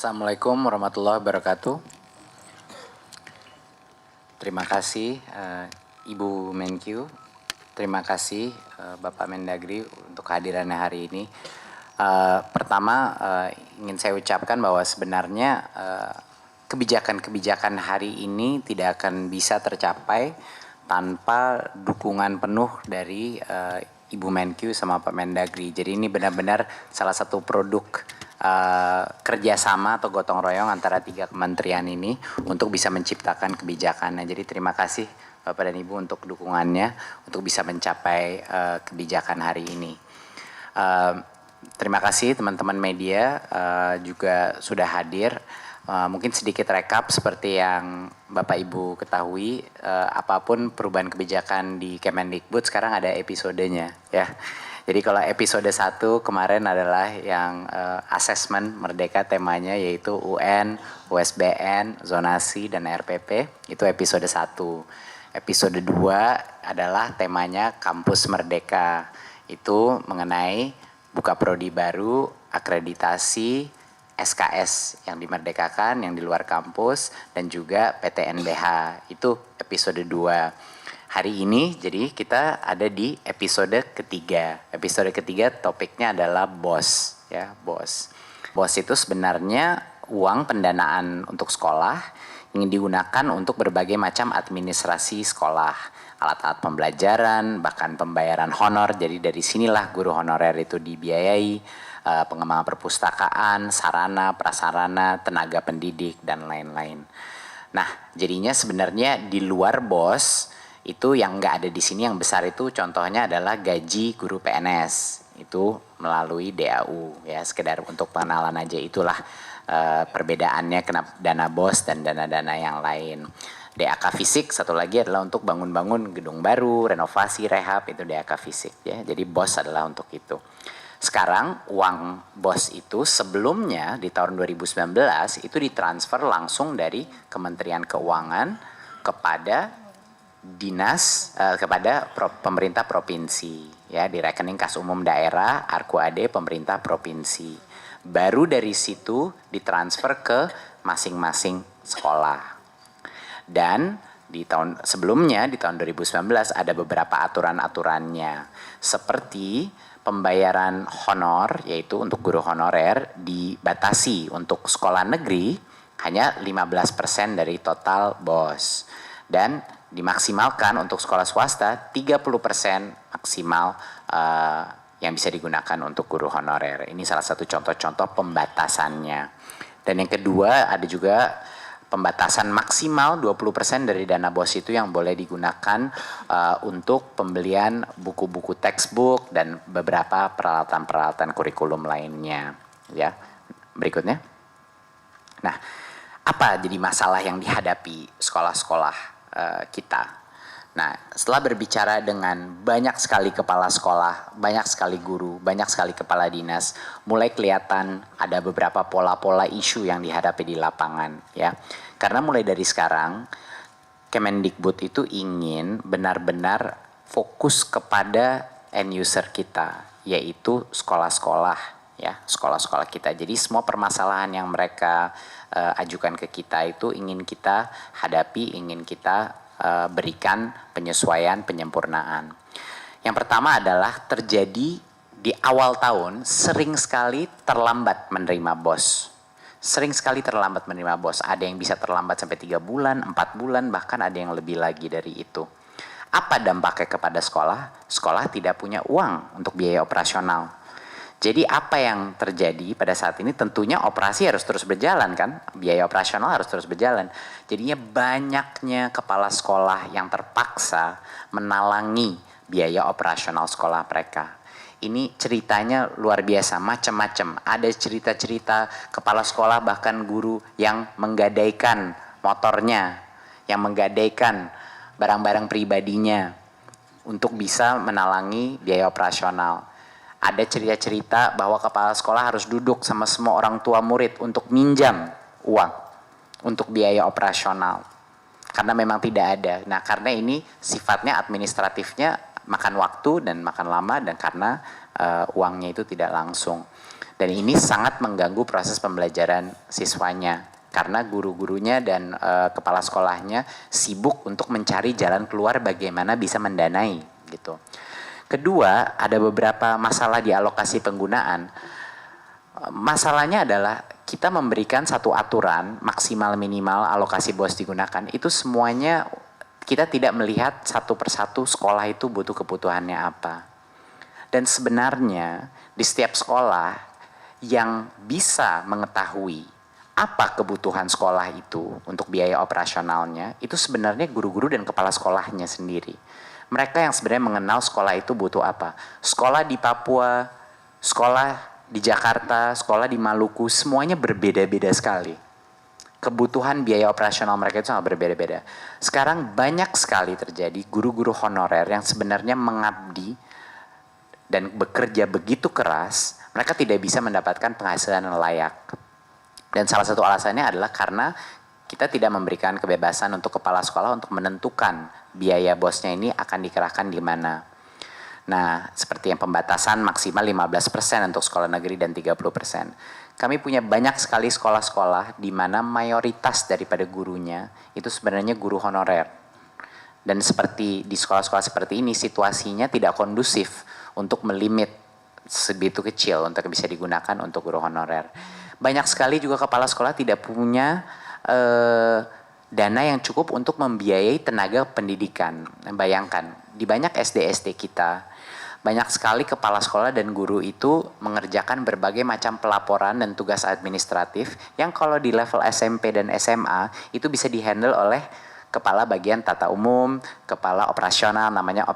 Assalamualaikum warahmatullahi wabarakatuh. Terima kasih Ibu Menkyu, terima kasih Bapak Mendagri untuk kehadirannya hari ini. Pertama ingin saya ucapkan bahwa sebenarnya kebijakan-kebijakan hari ini tidak akan bisa tercapai tanpa dukungan penuh dari Ibu Menkyu sama Pak Mendagri. Jadi ini benar-benar salah satu produk kerjasama atau gotong royong antara 3 kementerian ini untuk bisa menciptakan kebijakannya. Jadi terima kasih Bapak dan Ibu untuk dukungannya untuk bisa mencapai kebijakan hari ini. Terima kasih teman-teman media juga sudah hadir. Mungkin sedikit rekap seperti yang Bapak Ibu ketahui, apapun perubahan kebijakan di Kemendikbud sekarang ada episodenya ya. Jadi kalau episode 1 kemarin adalah yang asesmen merdeka, temanya yaitu UN, USBN, zonasi dan RPP, itu episode 1. Episode 2 adalah temanya kampus merdeka, itu mengenai buka prodi baru, akreditasi, SKS yang dimerdekakan, yang di luar kampus, dan juga PTNBH, itu episode 2. Hari ini jadi kita ada di episode ketiga. Episode ketiga topiknya adalah BOS ya, BOS. BOS itu sebenarnya uang pendanaan untuk sekolah yang digunakan untuk berbagai macam administrasi sekolah, alat-alat pembelajaran, bahkan pembayaran honor. Jadi dari sinilah guru honorer itu dibiayai, pengembangan perpustakaan, sarana, prasarana, tenaga pendidik dan lain-lain. Nah, jadinya sebenarnya di luar BOS itu yang nggak ada di sini yang besar itu contohnya adalah gaji guru PNS itu melalui DAU ya, sekedar untuk pengenalan aja, itulah perbedaannya kenapa dana BOS dan dana-dana yang lain. DAK fisik satu lagi adalah untuk bangun-bangun gedung baru, renovasi, rehab, itu DAK fisik ya. Jadi BOS adalah untuk itu. Sekarang uang BOS itu sebelumnya di tahun 2019 itu ditransfer langsung dari Kementerian Keuangan kepada dinas kepada pemerintah provinsi ya, di rekening kas umum daerah ARKUAD pemerintah provinsi. Baru dari situ ditransfer ke masing-masing sekolah. Dan di tahun sebelumnya di tahun 2019 ada beberapa aturan-aturannya seperti pembayaran honor, yaitu untuk guru honorer dibatasi untuk sekolah negeri hanya 15% dari total BOS, dan dimaksimalkan untuk sekolah swasta 30% maksimal yang bisa digunakan untuk guru honorer. Ini salah satu contoh-contoh pembatasannya. Dan yang kedua ada juga pembatasan maksimal 20% dari dana BOS itu yang boleh digunakan untuk pembelian buku-buku textbook dan beberapa peralatan-peralatan kurikulum lainnya ya. Berikutnya. Nah, apa jadi masalah yang dihadapi sekolah-sekolah kita? Nah, setelah berbicara dengan banyak sekali kepala sekolah, banyak sekali guru, banyak sekali kepala dinas, mulai kelihatan ada beberapa pola-pola isu yang dihadapi di lapangan ya. Karena mulai dari sekarang Kemendikbud itu ingin benar-benar fokus kepada end user kita, yaitu sekolah-sekolah ya, sekolah-sekolah kita. Jadi semua permasalahan yang mereka ajukan ke kita itu ingin kita hadapi, ingin kita berikan penyesuaian, penyempurnaan. Yang pertama adalah terjadi di awal tahun sering sekali terlambat menerima BOS. Sering sekali terlambat menerima BOS. Ada yang bisa terlambat sampai 3 bulan, 4 bulan, bahkan ada yang lebih lagi dari itu. Apa dampaknya kepada sekolah? Sekolah tidak punya uang untuk biaya operasional. Jadi apa yang terjadi pada saat ini, tentunya operasi harus terus berjalan kan, biaya operasional harus terus berjalan. Jadinya banyaknya kepala sekolah yang terpaksa menalangi biaya operasional sekolah mereka. Ini ceritanya luar biasa, macam-macam. Ada cerita-cerita kepala sekolah bahkan guru yang menggadaikan motornya, yang menggadaikan barang-barang pribadinya untuk bisa menalangi biaya operasional. Ada cerita-cerita bahwa kepala sekolah harus duduk sama semua orang tua murid untuk minjam uang untuk biaya operasional karena memang tidak ada. Nah, karena ini sifatnya administratifnya makan waktu dan makan lama dan karena uangnya itu tidak langsung. Dan ini sangat mengganggu proses pembelajaran siswanya karena guru-gurunya dan kepala sekolahnya sibuk untuk mencari jalan keluar bagaimana bisa mendanai gitu. Kedua, ada beberapa masalah di alokasi penggunaan. Masalahnya adalah kita memberikan satu aturan maksimal minimal alokasi BOS digunakan. Itu semuanya kita tidak melihat satu persatu sekolah itu butuh kebutuhannya apa. Dan sebenarnya di setiap sekolah yang bisa mengetahui apa kebutuhan sekolah itu untuk biaya operasionalnya, itu sebenarnya guru-guru dan kepala sekolahnya sendiri. Mereka yang sebenarnya mengenal sekolah itu butuh apa. Sekolah di Papua, sekolah di Jakarta, sekolah di Maluku, semuanya berbeda-beda sekali. Kebutuhan biaya operasional mereka itu sangat berbeda-beda. Sekarang banyak sekali terjadi guru-guru honorer yang sebenarnya mengabdi dan bekerja begitu keras, mereka tidak bisa mendapatkan penghasilan yang layak. Dan salah satu alasannya adalah karena kita tidak memberikan kebebasan untuk kepala sekolah untuk menentukan biaya bosnya ini akan dikerahkan di mana. Nah, seperti yang pembatasan maksimal 15% untuk sekolah negeri dan 30%. Kami punya banyak sekali sekolah-sekolah di mana mayoritas daripada gurunya itu sebenarnya guru honorer. Dan seperti di sekolah-sekolah seperti ini situasinya tidak kondusif untuk melimit sebegitu kecil untuk bisa digunakan untuk guru honorer. Banyak sekali juga kepala sekolah tidak punya dana yang cukup untuk membiayai tenaga pendidikan. Bayangkan, di banyak SD-SD kita, banyak sekali kepala sekolah dan guru itu mengerjakan berbagai macam pelaporan dan tugas administratif yang kalau di level SMP dan SMA itu bisa dihandle oleh kepala bagian tata umum, kepala operasional, namanya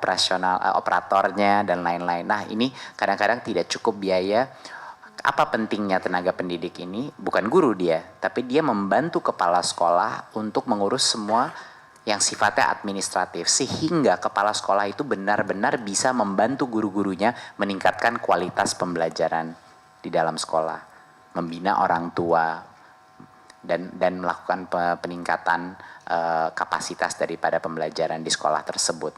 operatornya dan lain-lain. Nah, ini kadang-kadang tidak cukup biaya. Apa pentingnya tenaga pendidik ini? Bukan guru dia, tapi dia membantu kepala sekolah untuk mengurus semua yang sifatnya administratif. Sehingga kepala sekolah itu benar-benar bisa membantu guru-gurunya meningkatkan kualitas pembelajaran di dalam sekolah. Membina orang tua dan melakukan peningkatan kapasitas daripada pembelajaran di sekolah tersebut.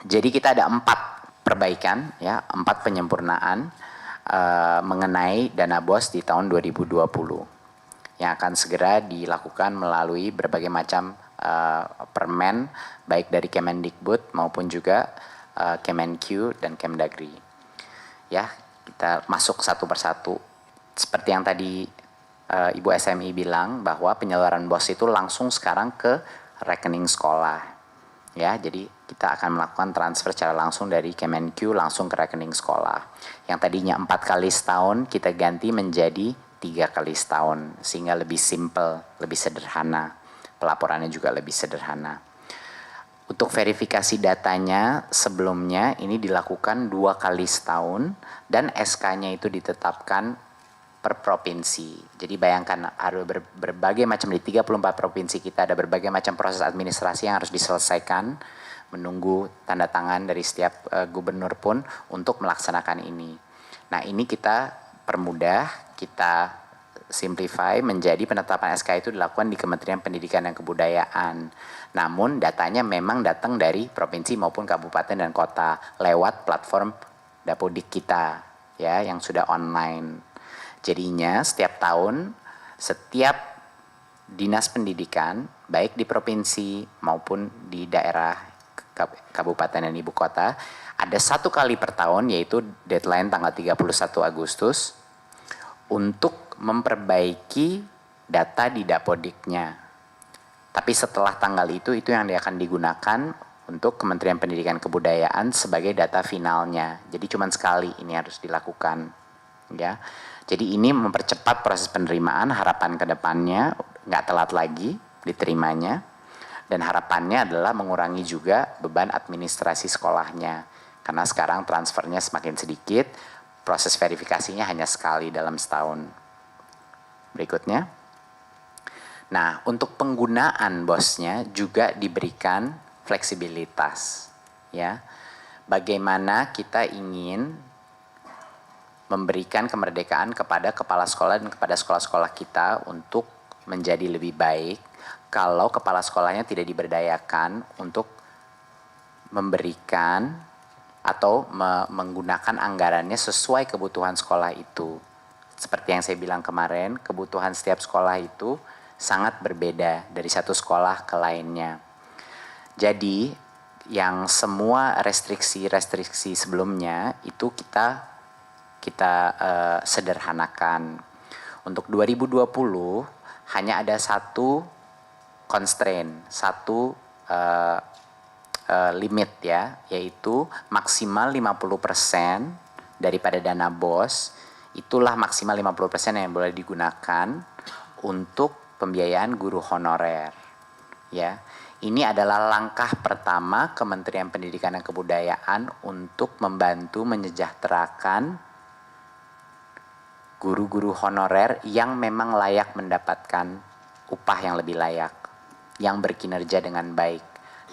Jadi kita ada 4 perbaikan, ya, 4 penyempurnaan mengenai dana BOS di tahun 2020 yang akan segera dilakukan melalui berbagai macam permen baik dari Kemendikbud maupun juga Kemenq dan Kemdagri. Ya, kita masuk satu persatu. Seperti yang tadi Ibu SMI bilang bahwa penyaluran BOS itu langsung sekarang ke rekening sekolah. Ya, jadi kita akan melakukan transfer secara langsung dari Kemenq langsung ke rekening sekolah. Yang tadinya 4 kali setahun kita ganti menjadi 3 kali setahun sehingga lebih simple, lebih sederhana. Pelaporannya juga lebih sederhana. Untuk verifikasi datanya sebelumnya ini dilakukan 2 kali setahun dan SK-nya itu ditetapkan per provinsi. Jadi bayangkan ada berbagai macam di 34 provinsi kita ada berbagai macam proses administrasi yang harus diselesaikan, menunggu tanda tangan dari setiap gubernur pun untuk melaksanakan ini. Nah, ini kita permudah, kita simplify menjadi penetapan SK itu dilakukan di Kementerian Pendidikan dan Kebudayaan. Namun datanya memang datang dari provinsi maupun kabupaten dan kota lewat platform Dapodik kita ya yang sudah online. Jadinya setiap tahun, setiap dinas pendidikan, baik di provinsi maupun di daerah kabupaten dan ibu kota, ada 1 kali per tahun yaitu deadline tanggal 31 Agustus untuk memperbaiki data di Dapodiknya. Tapi setelah tanggal itu yang akan digunakan untuk Kementerian Pendidikan Kebudayaan sebagai data finalnya. Jadi cuma sekali ini harus dilakukan. Ya. Jadi ini mempercepat proses penerimaan, harapan ke depannya nggak telat lagi diterimanya. Dan harapannya adalah mengurangi juga beban administrasi sekolahnya. Karena sekarang transfernya semakin sedikit, proses verifikasinya hanya sekali dalam setahun. Berikutnya. Nah, untuk penggunaan BOS-nya juga diberikan fleksibilitas. Ya. Bagaimana kita ingin memberikan kemerdekaan kepada kepala sekolah dan kepada sekolah-sekolah kita untuk menjadi lebih baik kalau kepala sekolahnya tidak diberdayakan untuk memberikan atau menggunakan anggarannya sesuai kebutuhan sekolah itu. Seperti yang saya bilang kemarin, kebutuhan setiap sekolah itu sangat berbeda dari satu sekolah ke lainnya. Jadi yang semua restriksi-restriksi sebelumnya itu kita sederhanakan. Untuk 2020 hanya ada satu constraint, satu limit ya, yaitu maksimal 50% daripada dana BOS, itulah maksimal 50% yang boleh digunakan untuk pembiayaan guru honorer. Ya, ini adalah langkah pertama Kementerian Pendidikan dan Kebudayaan untuk membantu menyejahterakan guru-guru honorer yang memang layak mendapatkan upah yang lebih layak, yang berkinerja dengan baik.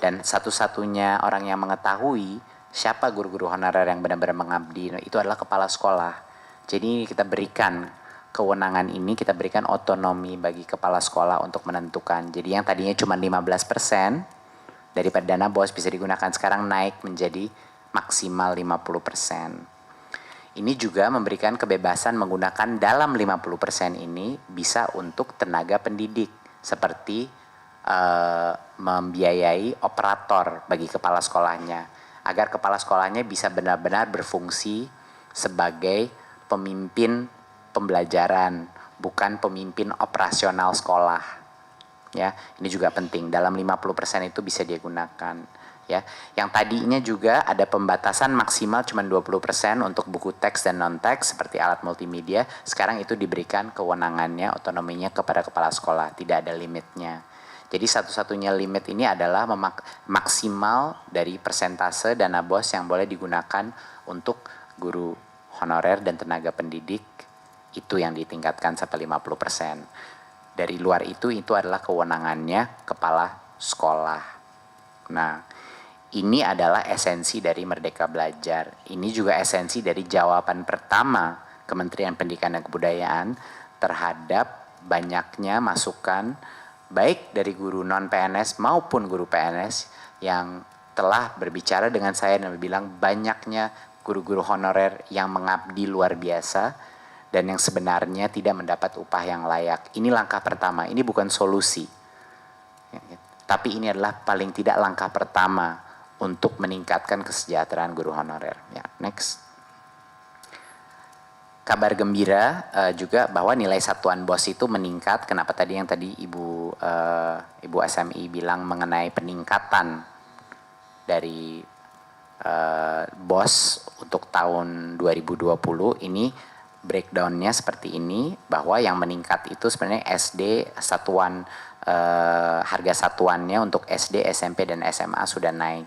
Dan satu-satunya orang yang mengetahui siapa guru-guru honorer yang benar-benar mengabdi itu adalah kepala sekolah. Jadi kita berikan kewenangan ini, kita berikan otonomi bagi kepala sekolah untuk menentukan. Jadi yang tadinya cuma 15% daripada dana BOS bisa digunakan, sekarang naik menjadi maksimal 50%. Ini juga memberikan kebebasan menggunakan dalam 50% ini bisa untuk tenaga pendidik seperti membiayai operator bagi kepala sekolahnya agar kepala sekolahnya bisa benar-benar berfungsi sebagai pemimpin pembelajaran, bukan pemimpin operasional sekolah. Ya, ini juga penting. Dalam 50% itu bisa dia gunakan. Ya, yang tadinya juga ada pembatasan maksimal cuma 20% untuk buku teks dan non-teks seperti alat multimedia, sekarang itu diberikan kewenangannya, otonominya kepada kepala sekolah, tidak ada limitnya. Jadi satu-satunya limit ini adalah maksimal dari persentase dana BOS yang boleh digunakan untuk guru honorer dan tenaga pendidik, itu yang ditingkatkan sampai 50%. Dari luar itu adalah kewenangannya kepala sekolah. Nah, ini adalah esensi dari Merdeka Belajar. Ini juga esensi dari jawaban pertama Kementerian Pendidikan dan Kebudayaan terhadap banyaknya masukan baik dari guru non-PNS maupun guru PNS yang telah berbicara dengan saya dan bilang banyaknya guru-guru honorer yang mengabdi luar biasa dan yang sebenarnya tidak mendapat upah yang layak. Ini langkah pertama, ini bukan solusi. Tapi ini adalah paling tidak langkah pertama untuk meningkatkan kesejahteraan guru honorer. Ya, next. Kabar gembira juga bahwa nilai satuan BOS itu meningkat. Kenapa tadi yang tadi Ibu SMI bilang mengenai peningkatan dari BOS untuk tahun 2020 ini breakdown-nya seperti ini, bahwa yang meningkat itu sebenarnya SD satuan harga satuannya untuk SD, SMP dan SMA sudah naik.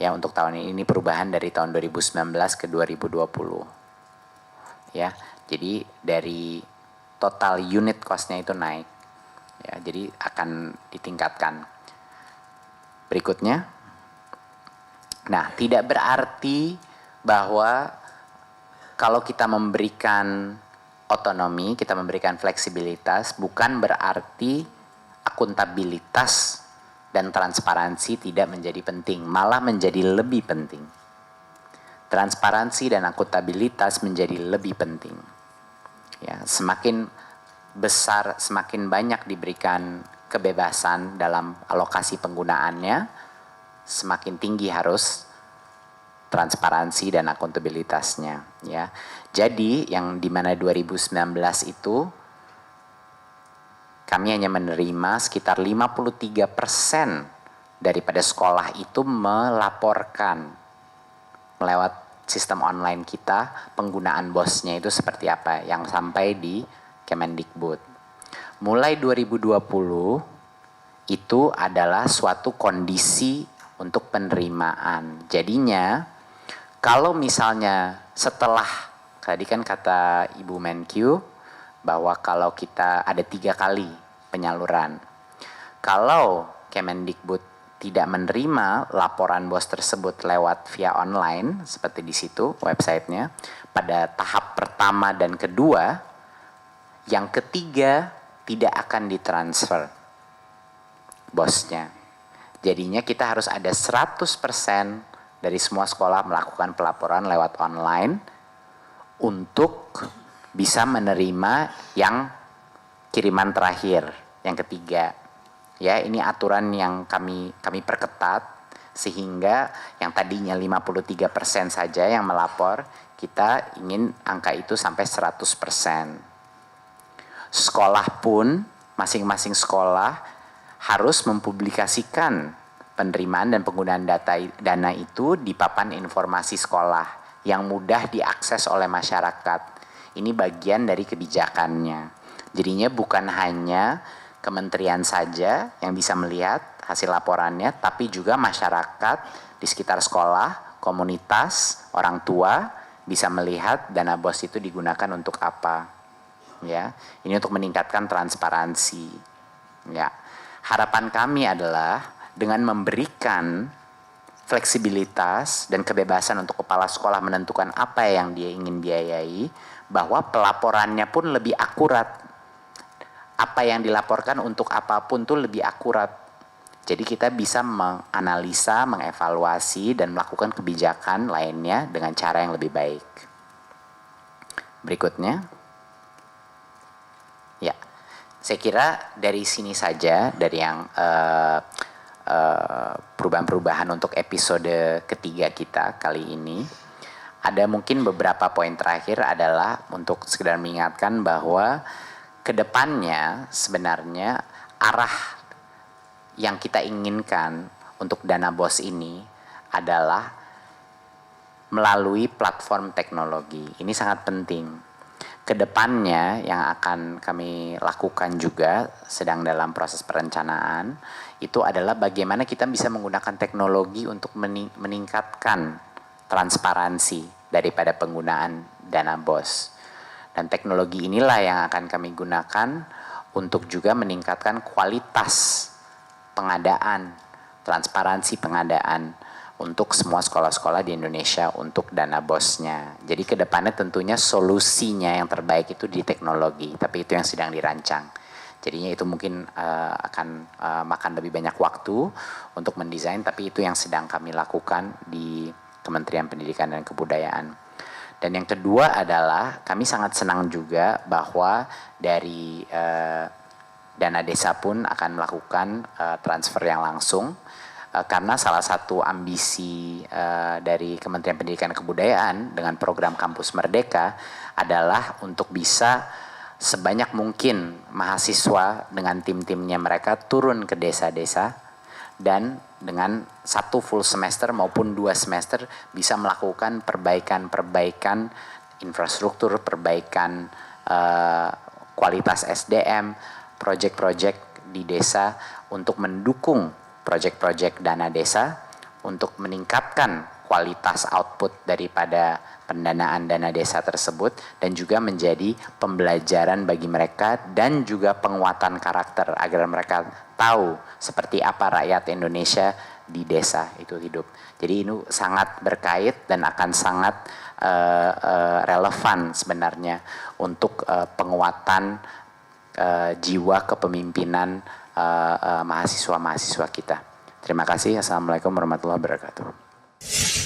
Ya, untuk tahun ini perubahan dari tahun 2019 ke 2020. Ya, jadi dari total unit cost-nya itu naik. Ya, jadi akan ditingkatkan. Berikutnya. Nah, tidak berarti bahwa kalau kita memberikan otonomi, kita memberikan fleksibilitas, bukan berarti akuntabilitas dan transparansi tidak menjadi penting, malah menjadi lebih penting. Transparansi dan akuntabilitas menjadi lebih penting. Ya, semakin besar, semakin banyak diberikan kebebasan dalam alokasi penggunaannya, semakin tinggi harus transparansi dan akuntabilitasnya. Ya, jadi yang dimana 2019 itu kami hanya menerima sekitar 53% daripada sekolah itu melaporkan melewat sistem online kita penggunaan BOS-nya itu seperti apa yang sampai di Kemendikbud. Mulai 2020 itu adalah suatu kondisi untuk penerimaan. Jadinya kalau misalnya setelah tadi kan kata Ibu Menkyu bahwa kalau kita ada 3 kali penyaluran. Kalau Kemendikbud tidak menerima laporan BOS tersebut lewat via online, seperti di situ websitenya, pada tahap pertama dan kedua, yang ketiga tidak akan ditransfer BOS-nya. Jadinya kita harus ada 100% dari semua sekolah melakukan pelaporan lewat online untuk bisa menerima yang kiriman terakhir, yang ketiga. Ya, ini aturan yang kami perketat sehingga yang tadinya 53% saja yang melapor, kita ingin angka itu sampai 100%. Sekolah pun, masing-masing sekolah harus mempublikasikan penerimaan dan penggunaan dana itu di papan informasi sekolah yang mudah diakses oleh masyarakat. Ini bagian dari kebijakannya. Jadinya bukan hanya kementerian saja yang bisa melihat hasil laporannya, tapi juga masyarakat di sekitar sekolah, komunitas, orang tua bisa melihat dana BOS itu digunakan untuk apa. Ya, ini untuk meningkatkan transparansi. Ya, harapan kami adalah dengan memberikan fleksibilitas dan kebebasan untuk kepala sekolah menentukan apa yang dia ingin biayai, bahwa pelaporannya pun lebih akurat. Apa yang dilaporkan untuk apapun tuh lebih akurat. Jadi kita bisa menganalisa, mengevaluasi, dan melakukan kebijakan lainnya dengan cara yang lebih baik. Berikutnya. Ya, saya kira dari sini saja, dari yang perubahan-perubahan untuk episode ketiga kita kali ini. Ada mungkin beberapa poin terakhir adalah untuk sekedar mengingatkan bahwa kedepannya sebenarnya arah yang kita inginkan untuk dana BOS ini adalah melalui platform teknologi. Ini sangat penting. Kedepannya yang akan kami lakukan juga sedang dalam proses perencanaan itu adalah bagaimana kita bisa menggunakan teknologi untuk meningkatkan transparansi daripada penggunaan dana BOS. Dan teknologi inilah yang akan kami gunakan untuk juga meningkatkan kualitas pengadaan, transparansi pengadaan untuk semua sekolah-sekolah di Indonesia untuk dana BOS-nya. Jadi ke depannya tentunya solusinya yang terbaik itu di teknologi, tapi itu yang sedang dirancang. Jadinya itu mungkin akan makan lebih banyak waktu untuk mendesain, tapi itu yang sedang kami lakukan di Kementerian Pendidikan dan Kebudayaan. Dan yang kedua adalah kami sangat senang juga bahwa dari dana desa pun akan melakukan transfer yang langsung, karena salah satu ambisi dari Kementerian Pendidikan dan Kebudayaan dengan program Kampus Merdeka adalah untuk bisa sebanyak mungkin mahasiswa dengan tim-timnya mereka turun ke desa-desa dan dengan 1 full semester maupun 2 semester bisa melakukan perbaikan infrastruktur, perbaikan kualitas SDM, proyek-proyek di desa untuk mendukung proyek-proyek dana desa untuk meningkatkan kualitas output daripada pendanaan dana desa tersebut dan juga menjadi pembelajaran bagi mereka dan juga penguatan karakter agar mereka tahu seperti apa rakyat Indonesia di desa itu hidup. Jadi ini sangat berkait dan akan sangat relevan sebenarnya untuk penguatan jiwa kepemimpinan mahasiswa-mahasiswa kita. Terima kasih. Assalamualaikum warahmatullahi wabarakatuh.